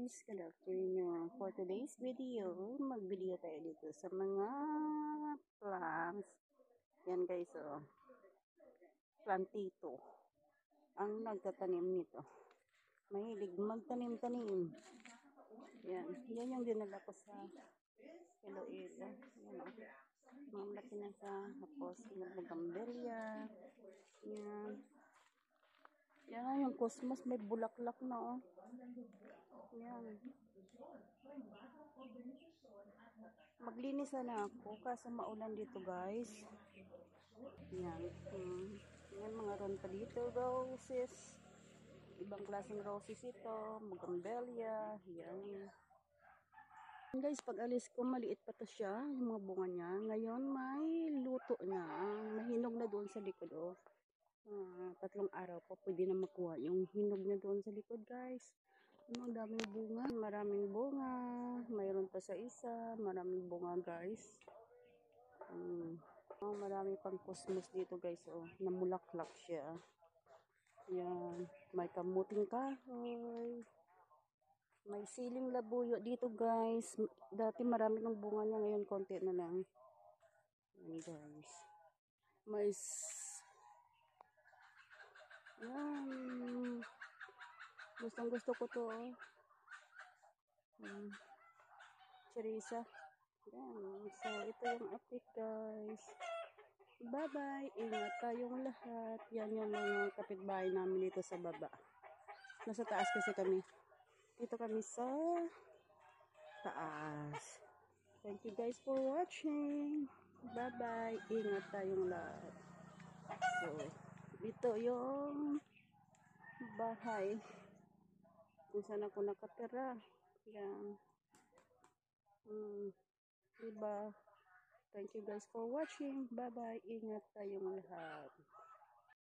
guys, good afternoon. For today's video, mag-video tayo dito sa mga plants. Yan guys, oh. Plantito. Ang nagtatanim nito. Mahilig magtanim-tanim. Yan yung dinala ko sa Iloilo. Yan, oh. Mamalaki na sa tapos nagagambelya. Yan. Yan yung cosmos, may bulaklak na, oh. Yan. Maglinis na ako kasi maulan dito guys. Yan. Yan mga ron pa dito, roses. Ibang klaseng roses ito, magambelya. Yan. Guys, pag alis ko maliit pa to siya, yung mga bunga niya. Ngayon may luto na. Mahinog na doon sa likod, oh. 3 araw pa pwede na makuha yung hinog niya doon sa likod guys. Ang daming bunga, maraming bunga, mayroon pa sa isa, maraming bunga guys. Marami pang cosmos dito guys, oh, namulaklak siya. Yan, may kamuting kahoy, may siling labuyo dito guys. Dati marami ng bunga niya, ngayon konti na lang. Yan guys, may yan. Gustong gusto ko to, oh. Cherisa. Yan. So, ito yung update guys. Bye-bye. Ingat tayong lahat. Yan yung mga kapitbahay namin dito sa baba. Nasa taas kasi kami. Dito kami sa taas. Thank you guys for watching. Bye-bye. Ingat tayong lahat. So, ito yung bahay kung saan ako nakatira. Yan. Diba? Thank you guys for watching. Bye bye. Ingat tayong lahat.